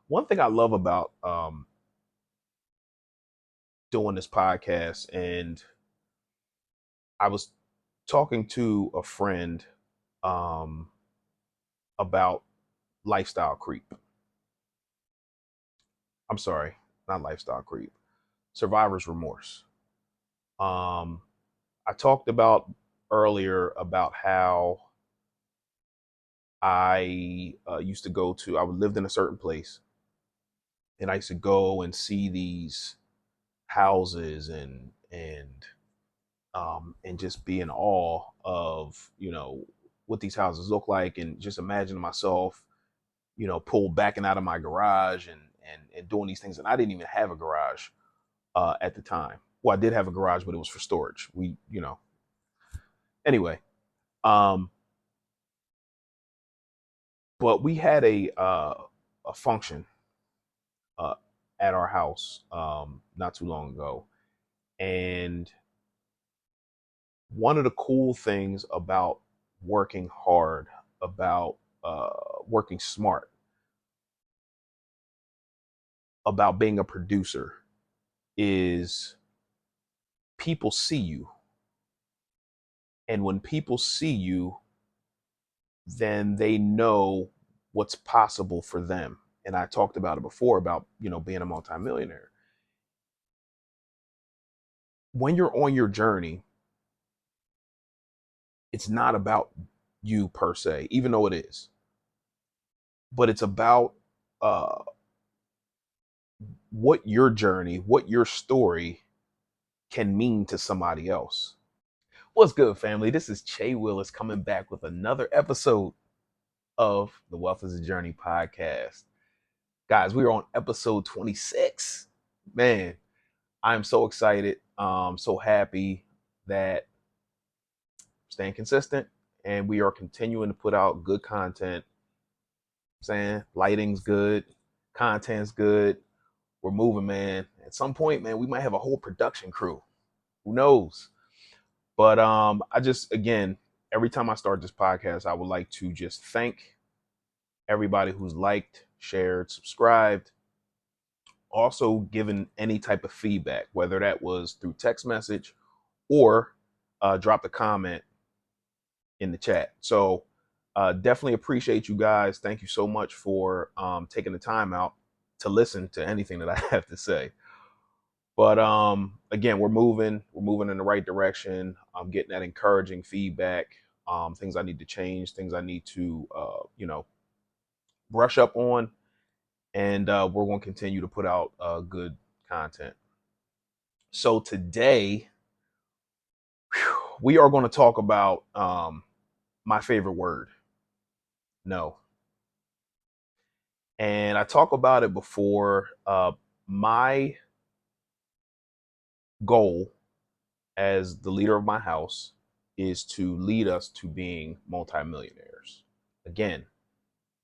one thing I love about doing this podcast, and I was talking to a friend um, about lifestyle creep. I'm sorry, not lifestyle creep, survivor's remorse. Um, I talked about earlier about how I used to go to, I lived in a certain place, and I used to go and see these houses and just be in awe of what these houses look like, and just imagine myself pulled backing out of my garage and doing these things. And I didn't even have a garage at the time. Well, I did have a garage, but it was for storage. Anyway. um but we had a function uh at our house not too long ago. And one of the cool things about working hard, about working smart, about being a producer is people see you. And when people see you, then they know what's possible for them. And I talked about it before about, being a multimillionaire. When you're on your journey, it's not about you per se, even though it is, but it's about uh, what your journey, what your story can mean to somebody else. What's good, family? This is Che Willis coming back with another episode of the Wealth is a Journey podcast. Guys, we are on episode 26. Man, I'm so excited. So happy that I'm staying consistent and we are continuing to put out good content. Saying lighting's good, content's good. We're moving, man. At some point, man, we might have a whole production crew. Who knows? But I just, again, every time I start this podcast, I would like to just thank everybody who's liked, shared, subscribed, also given any type of feedback, whether that was through text message or dropped a comment in the chat. So definitely appreciate you guys. Thank you so much for taking the time out to listen to anything that I have to say. But again, we're moving in the right direction. I'm getting that encouraging feedback, things I need to change, things I need to brush up on, and we're going to continue to put out good content. So today we are going to talk about my favorite word, no. And I talk about it before. My goal as the leader of my house is to lead us to being multimillionaires. Again,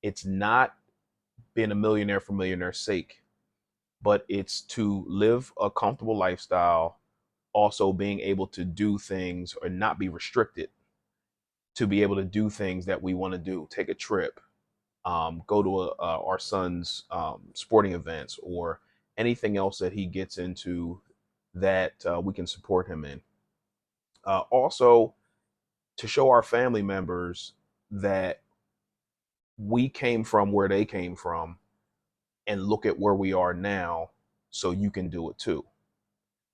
it's not being a millionaire for millionaire's sake, but it's to live a comfortable lifestyle, also being able to do things or not be restricted, to be able to do things that we want to do, take a trip, go to our son's sporting events, or anything else that he gets into that we can support him in. Also, to show our family members that we came from where they came from and look at where we are now, so you can do it too.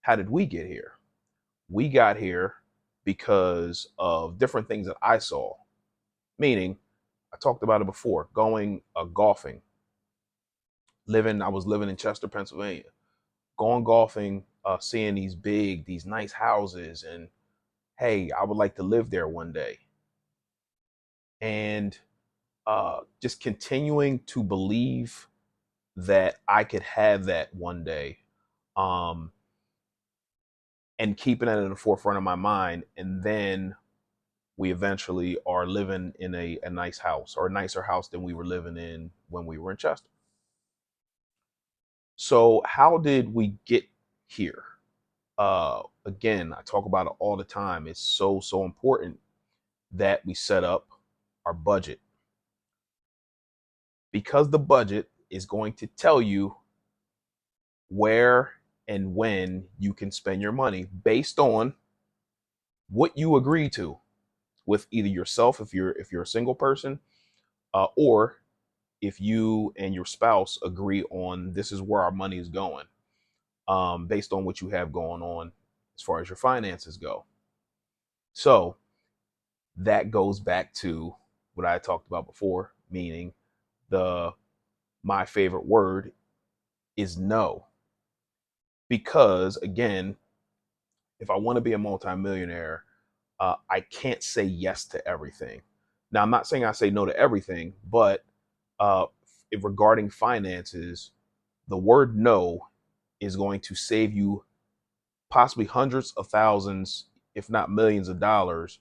How did we get here? We got here because of different things that I saw, meaning I talked about it before, going golfing. I was living in Chester, Pennsylvania, going golfing, seeing these nice houses, and hey, I would like to live there one day. And just continuing to believe that I could have that one day, um, and keeping it in the forefront of my mind. And then we eventually are living in a nice house, or a nicer house than we were living in when we were in Chester. So, how did we get here? Again, I talk about it all the time. It's so important that we set up our budget, because the budget is going to tell you where and when you can spend your money based on what you agree to with either yourself, if you're a single person, or if you and your spouse agree on this is where our money is going, based on what you have going on as far as your finances go. So that goes back to what I talked about before, meaning the my favorite word is no. Because again, if I want to be a multimillionaire, I can't say yes to everything. Now, I'm not saying I say no to everything, but uh, regarding finances, the word no is going to save you possibly hundreds of thousands, if not millions of dollars,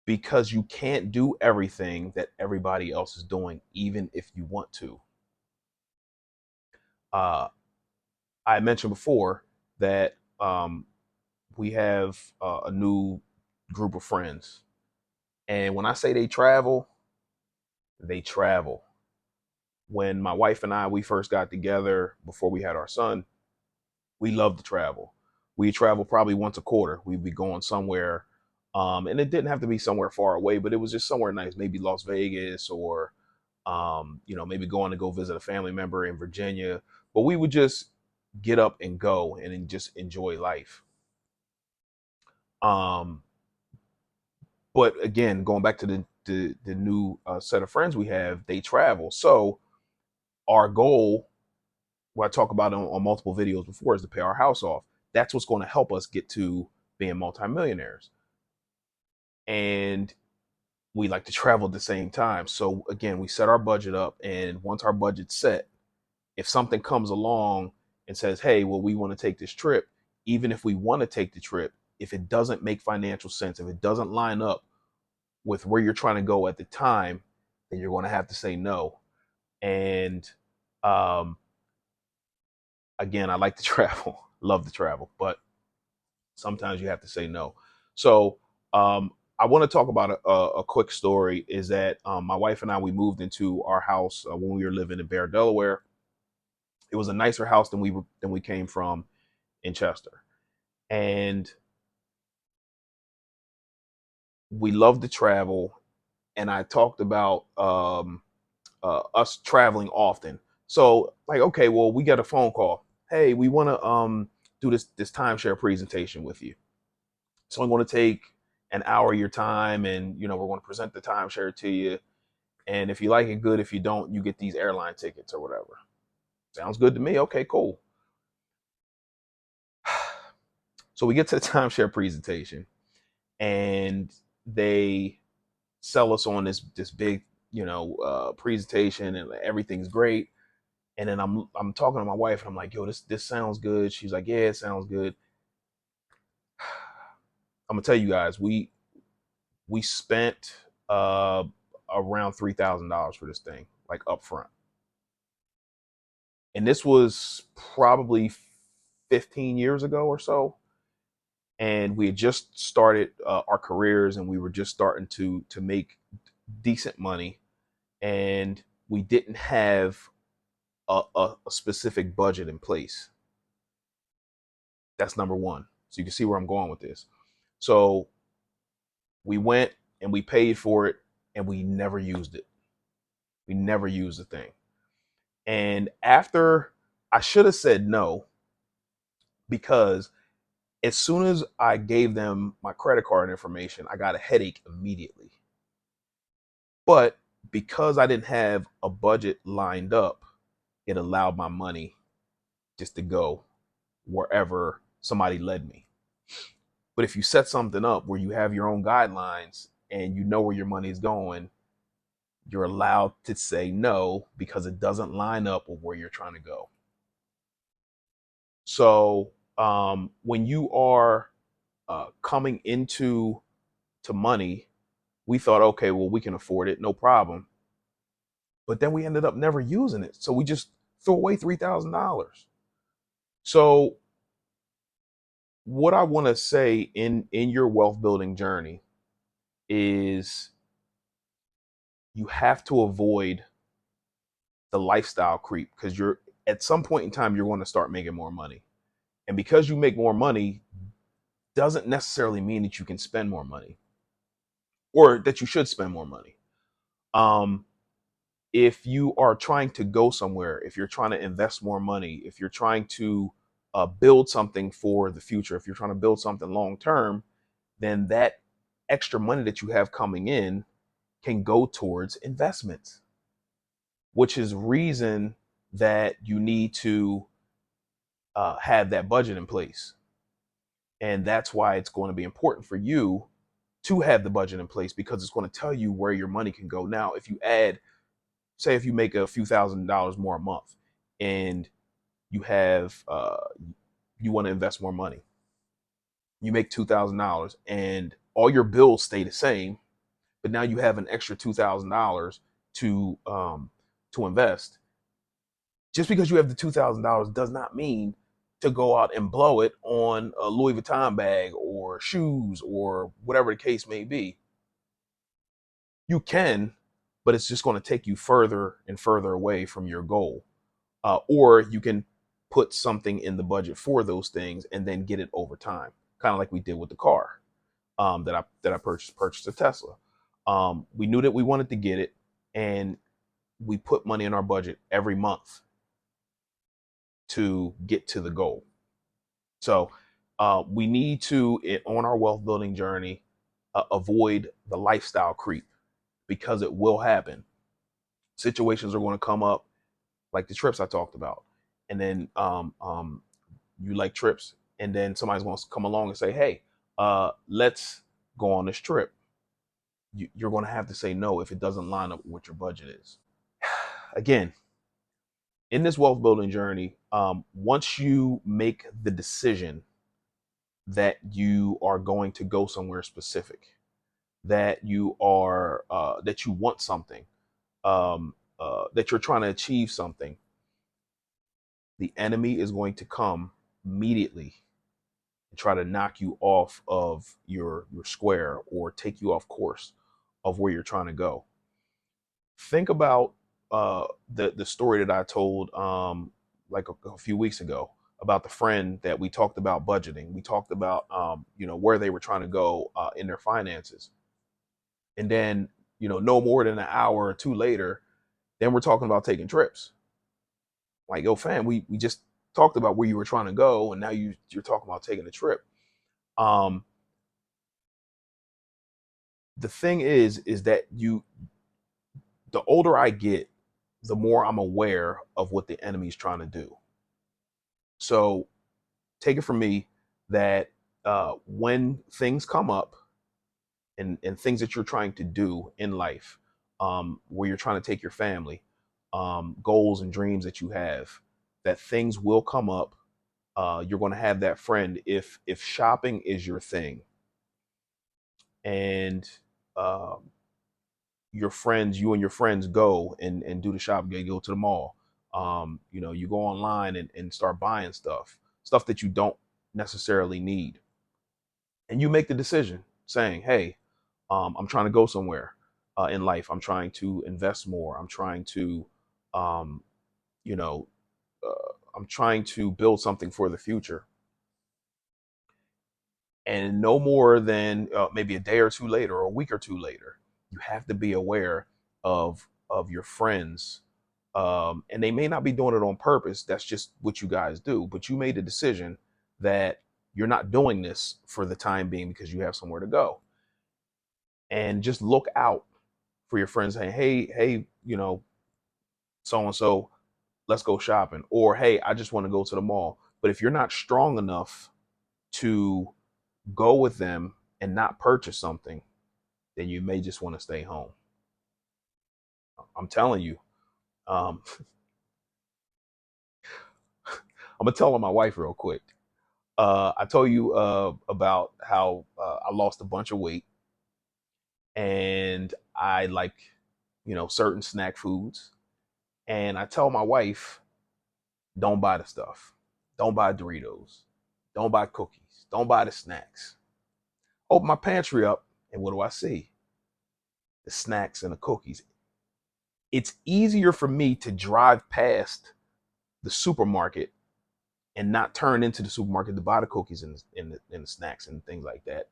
because you can't do everything that everybody else is doing, even if you want to. Uh, I mentioned before that we have a new group of friends. And when I say they travel, they travel. When my wife and we first got together before we had our son, we loved to travel. We travel probably once a quarter. We'd be going somewhere, and it didn't have to be somewhere far away, but it was just somewhere nice, maybe Las Vegas or, maybe going to go visit a family member in Virginia. But we would just get up and go and then just enjoy life. Um, but again, going back to the new set of friends we have, they travel. So our goal, what I talk about on multiple videos before, is to pay our house off. That's what's going to help us get to being multimillionaires. And we like to travel at the same time. So again, we set our budget up, and once our budget's set, if something comes along and says, "Hey, well, we want to take this trip," even if we want to take the trip, if it doesn't make financial sense, if it doesn't line up with where you're trying to go at the time, then you're going to have to say no. And um, again, I like to travel, love to travel, but sometimes you have to say no. So I want to talk about a quick story. Is that my wife and I, we moved into our house when we were living in Bear, Delaware. It was a nicer house than we came from in Chester, and we love to travel. And I talked about us traveling often. So like, okay, well, we got a phone call. Hey, we want to do this timeshare presentation with you. So I'm going to take an hour of your time, and we're going to present the timeshare to you. And if you like it, good. If you don't, you get these airline tickets or whatever. Sounds good to me. Okay, cool. So we get to the timeshare presentation, and they sell us on this big presentation, and everything's great. And then I'm talking to my wife, and I'm like, yo, this sounds good. She's like, yeah, it sounds good. I'm gonna tell you guys, we spent around $3,000 for this thing, like up front. And this was probably 15 years ago or so. And we had just started our careers, and we were just starting to make decent money, and we didn't have a specific budget in place. That's number one. So you can see where I'm going with this. So we went and we paid for it, and we never used it. We never used the thing. And after, I should have said no, because as soon as I gave them my credit card information, I got a headache immediately. But because I didn't have a budget lined up, it allowed my money just to go wherever somebody led me. But if you set something up where you have your own guidelines and you know where your money is going, you're allowed to say no because it doesn't line up with where you're trying to go. So when you are coming into to money, we thought, okay, well, we can afford it, no problem. But then we ended up never using it, so we just threw away $3,000. So what I want to say in your wealth building journey is you have to avoid the lifestyle creep, because you're at some point in time you're going to start making more money. And because you make more money doesn't necessarily mean that you can spend more money or that you should spend more money. Um, if you are trying to go somewhere, if you're trying to invest more money, if you're trying to build something for the future, if you're trying to build something long term, then that extra money that you have coming in can go towards investments, which is reason that you need to have that budget in place. And that's why it's going to be important for you to have the budget in place, because it's going to tell you where your money can go. Now, if you add, say, if you make a few $1,000s more a month and you have, you want to invest more money, you make $2,000 and all your bills stay the same, but now you have an extra $2,000 to invest. Just because you have the $2,000 does not mean to go out and blow it on a Louis Vuitton bag or shoes or whatever the case may be. You can, but it's just going to take you further and further away from your goal. Or you can put something in the budget for those things and then get it over time, kind of like we did with the car that I purchased a Tesla. We knew that we wanted to get it, and we put money in our budget every month to get to the goal. So we need to, on our wealth building journey, avoid the lifestyle creep, because it will happen. Situations are going to come up, like the trips I talked about, and then you like trips, and then somebody's going to come along and say, "Hey, let's go on this trip." You're going to have to say no if it doesn't line up with what your budget is. Again, in this wealth building journey, once you make the decision that you are going to go somewhere specific, that you are that you want something, that you're trying to achieve something, the enemy is going to come immediately and try to knock you off of your square or take you off course of where you're trying to go. Think about the story that I told like a few weeks ago about the friend that we talked about budgeting. We talked about where they were trying to go in their finances, and then no more than an hour or two later, then we're talking about taking trips. Like, yo, fam, we just talked about where you were trying to go, and now you're talking about taking a trip. Um, the thing is that the older I get, the more I'm aware of what the enemy's trying to do. So take it from me that when things come up and things that you're trying to do in life, where you're trying to take your family, goals and dreams that you have, that things will come up. You're going to have that friend if shopping is your thing, and you and your friends go and do the shopping. You go to the mall. You go online and start buying stuff that you don't necessarily need, and you make the decision saying, "Hey, I'm trying to go somewhere in life. I'm trying to invest more. I'm trying to, um, you know, I'm trying to build something for the future." And no more than maybe a day or two later or a week or two later, you have to be aware of your friends, and they may not be doing it on purpose. That's just what you guys do, but you made a decision that you're not doing this for the time being because you have somewhere to go. And just look out for your friends saying, hey, so and so, let's go shopping, or hey, I just want to go to the mall. But if you're not strong enough to go with them and not purchase something, then you may just want to stay home. I'm telling you. Um, I'm gonna tell on my wife real quick. I told you about how I lost a bunch of weight, and I like, certain snack foods. And I tell my wife, don't buy the stuff. Don't buy Doritos. Don't buy cookies. Don't buy the snacks. Open my pantry up, and what do I see? The snacks and the cookies it's easier for me to drive past the supermarket and not turn into the supermarket to buy the cookies and the snacks and things like that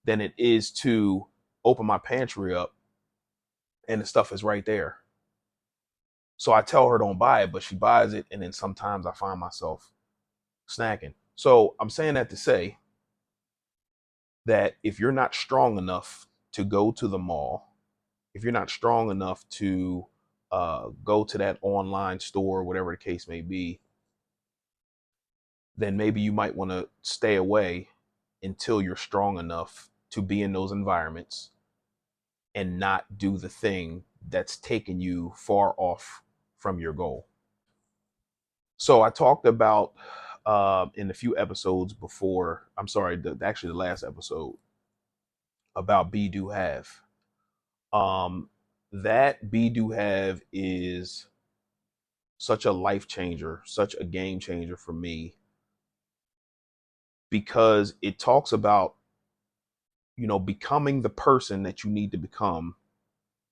than it is to open my pantry up and the stuff is right there. So I tell her don't buy it, but she buys it, and then sometimes I find myself snacking. So I'm saying that to say that if you're not strong enough to go to the mall, if you're not strong enough to go to that online store, whatever the case may be, then maybe you might want to stay away until you're strong enough to be in those environments and not do the thing that's taking you far off from your goal. So I talked about in a few episodes before, I'm sorry, actually the last episode about be do have. Um, that be do have is such a life changer, such a game changer for me because it talks about, becoming the person that you need to become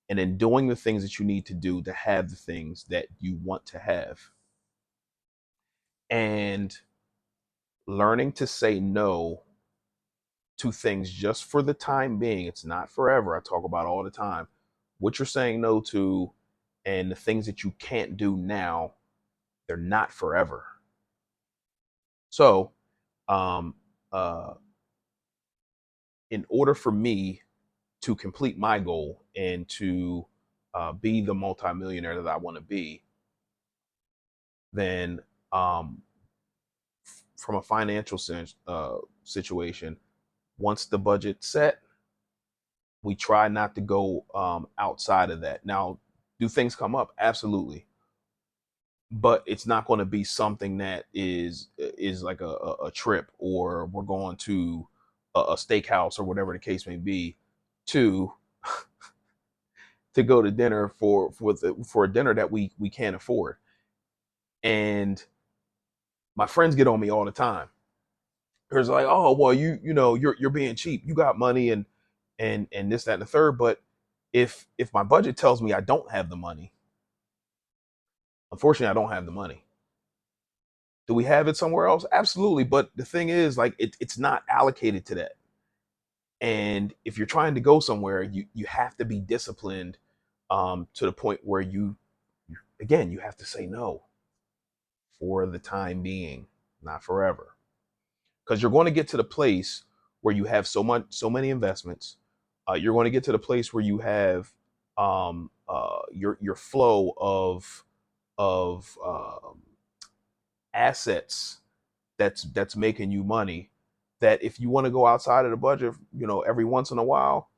and then doing the things that you need to do to have the things that you want to have. And learning to say no to things just for the time being. It's not forever. I talk about all the time. What you're saying no to and the things that you can't do now, they're not forever. So, um, uh, in order for me to complete my goal and to be the multimillionaire that I want to be, then from a financial situation, once the budget's set, we try not to go outside of that. Now, do things come up? Absolutely, but it's not going to be something that is like a trip, or we're going to a steakhouse or whatever the case may be to to go to dinner for a dinner that we can't afford. And my friends get on me all the time. It's like, oh well, you're being cheap. You got money and this, that, and the third. But if my budget tells me I don't have the money, unfortunately, I don't have the money. Do we have it somewhere else? Absolutely. But the thing is, like, it's not allocated to that. And if you're trying to go somewhere, you have to be disciplined to the point where again, you have to say no for the time being, not forever. Because you're going to get to the place where you have so many investments. You're going to get to the place where you have your flow of assets that's making you money. That if you want to go outside of the budget, every once in a while,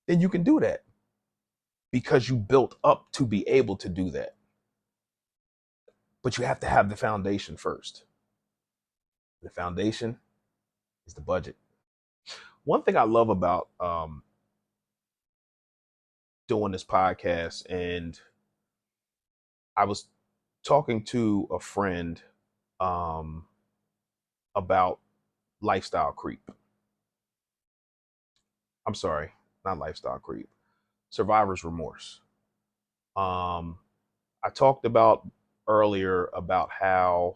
then you can do that because you built up to be able to do that. But you have to have the foundation first. The foundation is the budget. One thing I love about doing this podcast, and I was talking to a friend um, about lifestyle creep. I'm sorry, not lifestyle creep, survivor's remorse. Um, I talked about earlier about how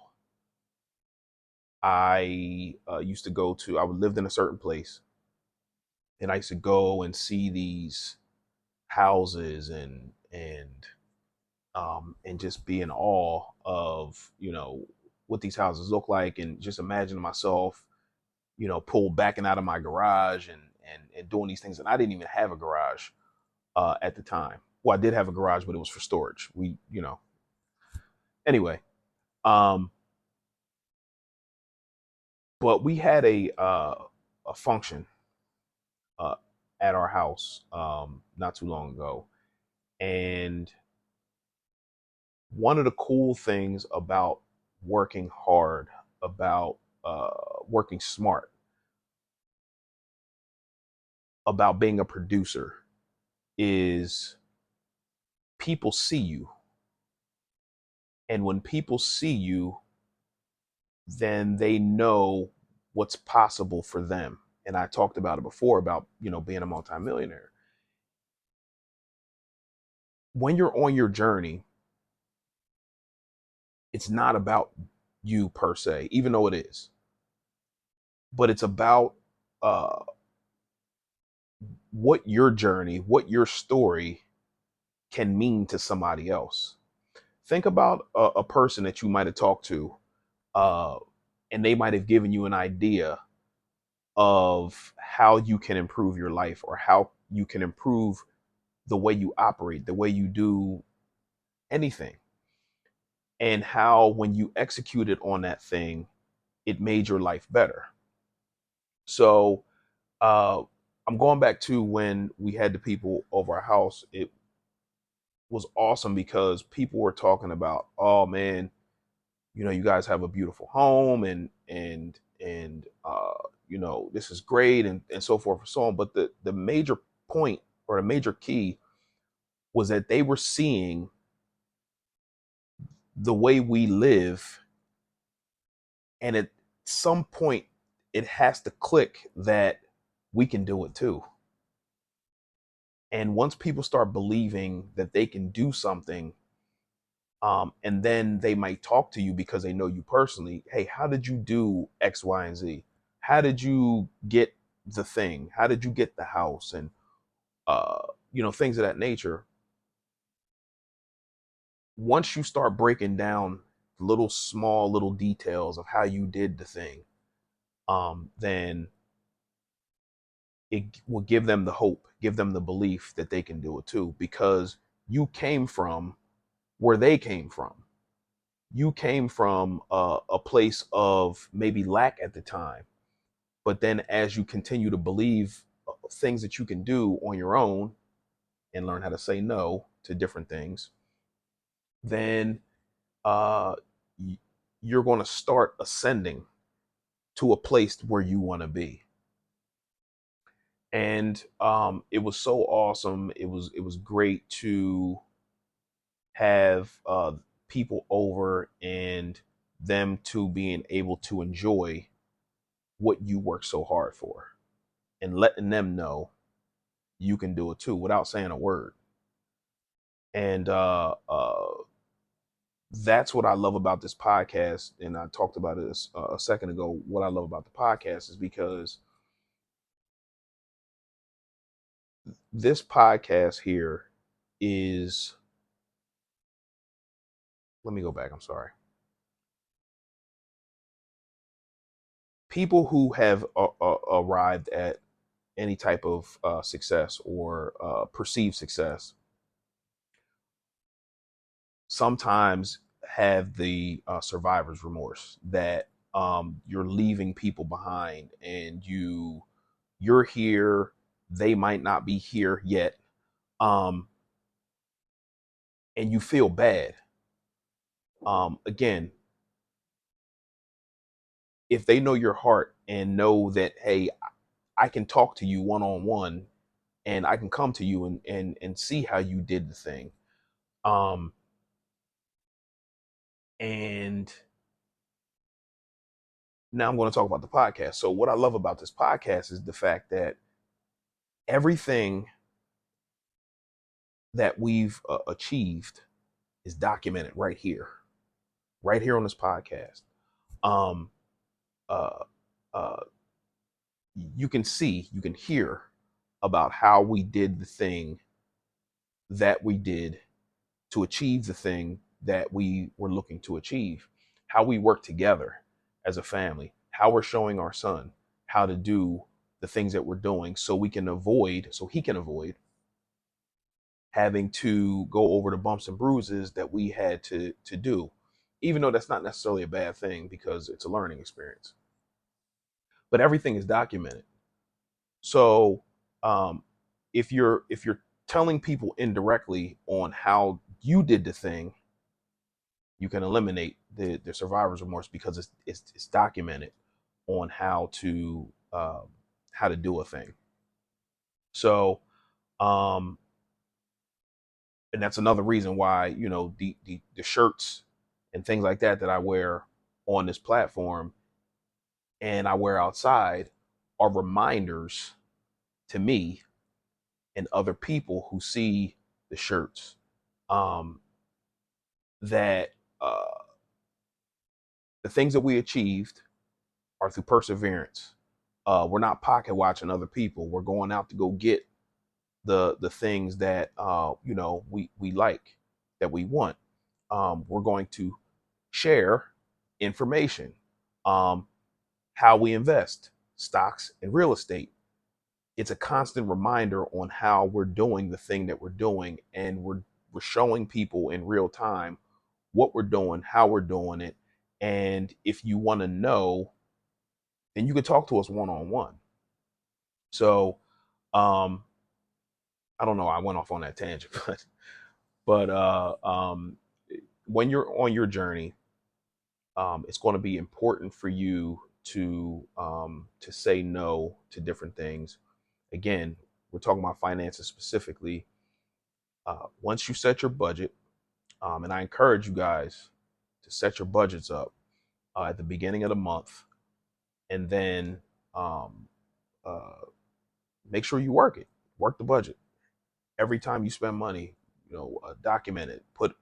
I used to go to, I lived in a certain place, and I used to go and see these houses and just be in awe of what these houses look like, and just imagine myself pulled backing out of my garage and doing these things. And I didn't even have a garage at the time. Well, I did have a garage, but it was for storage. Anyway, um, but we had a function uh, at our house not too long ago, and one of the cool things about working hard, about working smart, about being a producer is people see you. And when people see you, then they know what's possible for them. And I talked about it before about, being a multimillionaire. when you're on your journey, it's not about you per se, even though it is, but it's about uh, what your journey, what your story can mean to somebody else. Think about a person that you might have talked to, uh, and they might have given you an idea of how you can improve your life or how you can improve the way you operate, the way you do anything, and how when you executed on that thing, it made your life better. So I'm going back to when we had the people over our house. It was awesome because people were talking about, oh man, you guys have a beautiful home and this is great and so forth and so on. But the major point or the major key was that they were seeing the way we live, and at some point it has to click that we can do it too. And once people start believing that they can do something, and then they might talk to you because they know you personally. Hey, how did you do X, Y, and Z? How did you get the thing? How did you get the house? And things of that nature. Once you start breaking down little small little details of how you did the thing, then it will give them the hope, give them the belief that they can do it too, because you came from where they came from. You came from a place of maybe lack at the time, but then as you continue to believe things that you can do on your own and learn how to say no to different things, then uh, you're going to start ascending to a place where you want to be. And it was so awesome. It was great to have people over and them to being able to enjoy what you work so hard for and letting them know you can do it too without saying a word. And that's what I love about this podcast. And I talked about this a second ago. What I love about the podcast is because this podcast here is, let me go back. I'm sorry. People who have arrived at any type of success or perceived success sometimes have the survivor's remorse that you're leaving people behind and you're here, they might not be here yet, um, and you feel bad. Again, if they know your heart and know that, hey, I can talk to you one on one, and I can come to you and see how you did the thing. Um, and now I'm going to talk about the podcast. So what I love about this podcast is the fact that everything that we've achieved is documented right here on this podcast. Um, uh, uh, you can see, you can hear about how we did the thing that we did to achieve the thing that we were looking to achieve, how we work together as a family, how we're showing our son how to do the things that we're doing so he can avoid having to go over the bumps and bruises that we had to do, even though that's not necessarily a bad thing because it's a learning experience. But everything is documented. So um, if you're telling people indirectly on how you did the thing, you can eliminate the survivor's remorse because it's documented on how to do a thing. So um, and that's another reason why the shirts and things like that that I wear on this platform and I wear outside are reminders to me and other people who see the shirts um, that uh, the things that we achieved are through perseverance. We're not pocket watching other people. We're going out to go get the things that we like, that we want. We're going to share information, um, how we invest, stocks and real estate. It's a constant reminder on how we're doing the thing that we're doing, and we're showing people in real time what we're doing, how we're doing it. And if you want to know, then you can talk to us one on one. So um, I don't know, I went off on that tangent, but when you're on your journey, it's going to be important for you to say no to different things. Again, we're talking about finances specifically. Once you set your budget, and I encourage you guys to set your budgets up at the beginning of the month, and then um, uh, make sure you work the budget every time you spend money. Document it. Put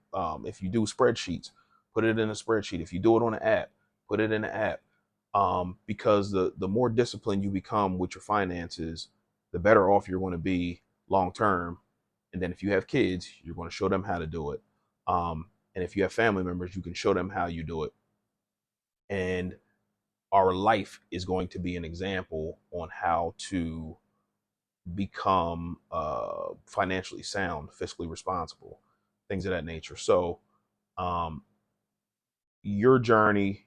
if you do spreadsheets, put it in a spreadsheet. If you do it on an app, put it in an app. Because the more disciplined you become with your finances, the better off you're going to be long term. And then if you have kids, you're going to show them how to do it. And if you have family members, you can show them how you do it. And our life is going to be an example on how to become financially sound, fiscally responsible, things of that nature. So, um, your journey,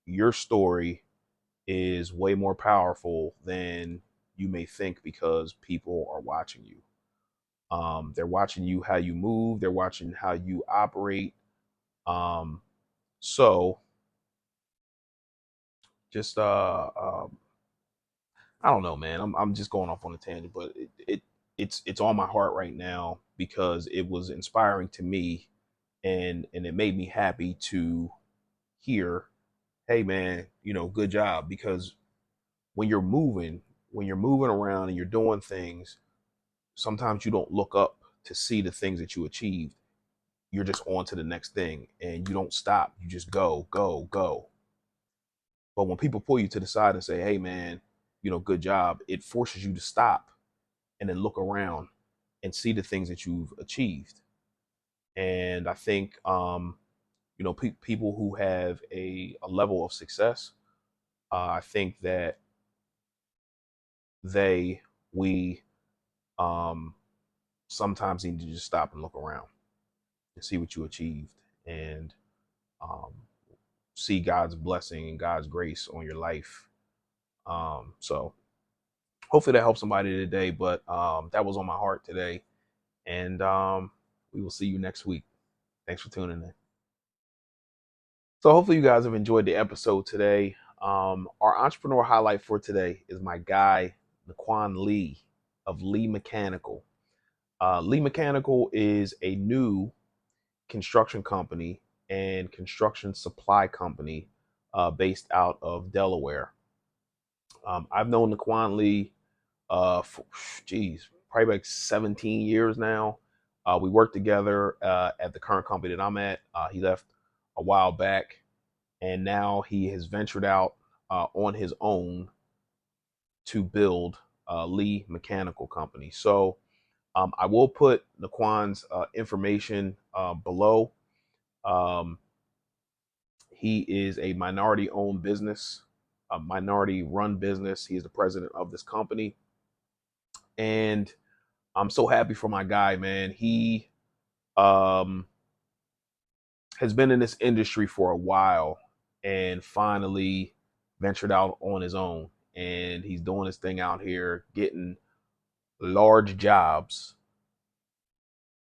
your story is way more powerful than you may think, because people are watching you. They're watching you, how you move, they're watching how you operate. Um, so just I don't know, man. I'm just going off on a tangent, but it's on my heart right now because it was inspiring to me, and it made me happy to hear, hey man, good job. Because when you're moving around and you're doing things, sometimes you don't look up to see the things that you achieved. You're just on to the next thing, and you don't stop. You just go, go, go. But when people pull you to the side and say, hey man, good job, it forces you to stop and then look around and see the things that you've achieved. And I think people who have a level of success, I think that they we um sometimes need to just stop and look around and see what you achieved, and um see God's blessing and God's grace on your life. So hopefully that helps somebody today. But that was on my heart today. And we will see you next week. Thanks for tuning in. So hopefully you guys have enjoyed the episode today. Our entrepreneur highlight for today is my guy, Niquan Lee of Lee Mechanical. Lee Mechanical is a new construction company and construction supply company based out of Delaware. I've known Niquan Lee for, geez, probably like 17 years now. We worked together at the current company that I'm at. He left a while back, and now he has ventured out on his own to build Lee Mechanical Company. So I will put Naquan's information below. Um, he is a minority owned business, a minority run business. He is the president of this company. And I'm so happy for my guy, man. He um, has been in this industry for a while and finally ventured out on his own. And he's doing his thing out here, getting large jobs.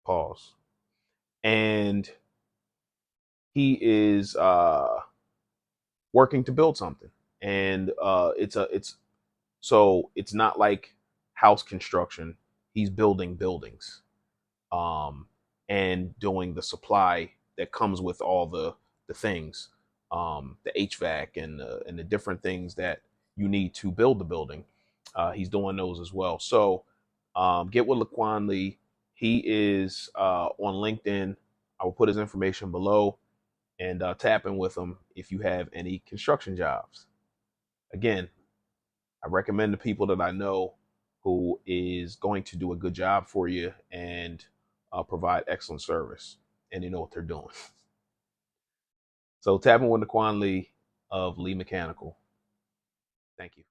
Pause. And he is working to build something. And it's not like house construction. He's building buildings, um, and doing the supply that comes with all the things, the HVAC and the different things that you need to build the building. He's doing those as well. So get with Laquan Lee. He is on LinkedIn. I will put his information below, and tap in with him if you have any construction jobs. Again, I recommend the people that I know who is going to do a good job for you and provide excellent service, and they know what they're doing. So tap in with Niquan Lee of Lee Mechanical. Thank you.